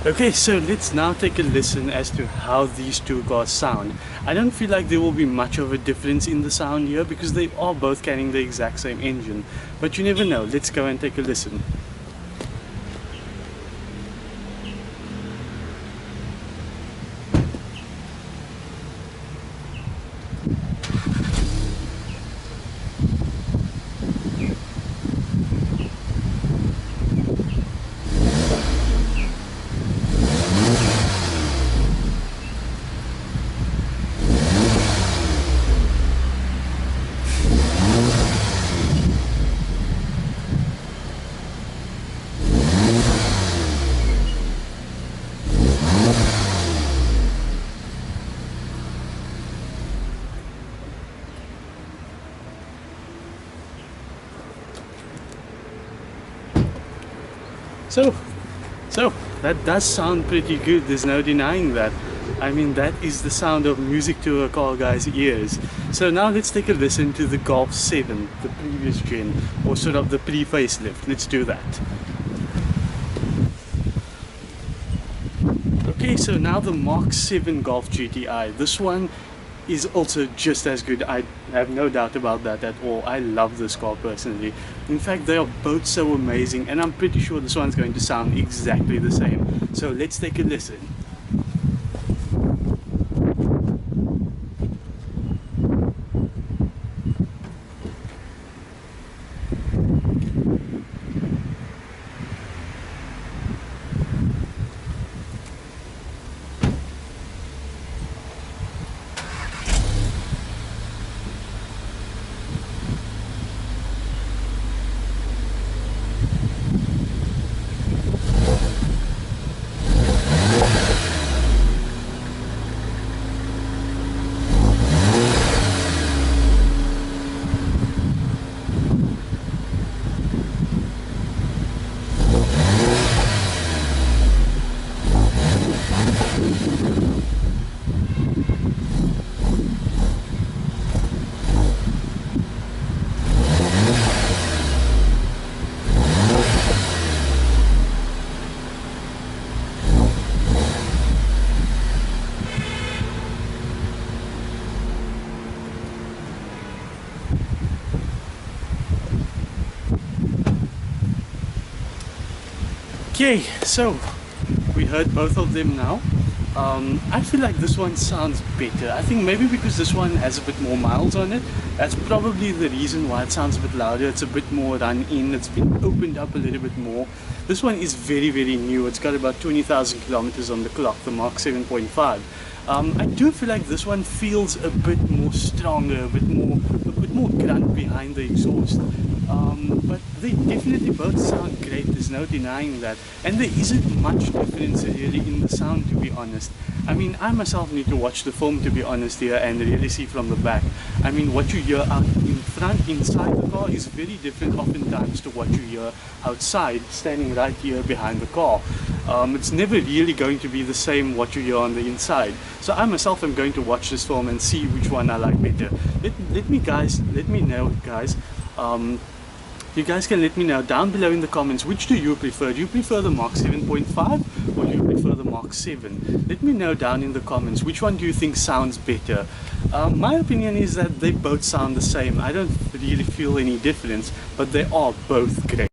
Okay, so let's now take a listen as to how these two cars sound. I don't feel like there will be much of a difference in the sound here because they are both carrying the exact same engine. But you never know, let's go and take a listen. So that does sound pretty good, there's no denying that. I mean, that is the sound of music to a car guy's ears. So now let's take a listen to the Golf 7, the previous gen, or sort of the pre-facelift. Let's do that. Okay, so now the Mark 7 Golf GTI. This one is also just as good. I have no doubt about that at all. I love this car personally. In fact, they are both so amazing, and I'm pretty sure this one's going to sound exactly the same. So let's take a listen. Okay, so we heard both of them now. I feel like this one sounds better. I think maybe because this one has a bit more miles on it. That's probably the reason why it sounds a bit louder. It's a bit more run in, it's been opened up a little bit more. This one is very, very new. It's got about 20,000 kilometers on the clock, the Mark 7.5. I do feel like this one feels a bit more stronger, a bit more grunt behind the exhaust. But they definitely both sound great, there's no denying that. And there isn't much difference really in the sound, to be honest. I mean, I myself need to watch the film, to be honest, here and really see from the back. I mean, what you hear out in front, inside the car, is very different oftentimes to what you hear outside, standing right here behind the car. It's never really going to be the same what you hear on the inside. So I myself am going to watch this film and see which one I like better. Let me know, guys. You guys can let me know down below in the comments, which do you prefer? Do you prefer the Mark 7.5 or do you prefer the Mark 7? Let me know down in the comments, which one do you think sounds better? My opinion is that they both sound the same. I don't really feel any difference, but they are both great.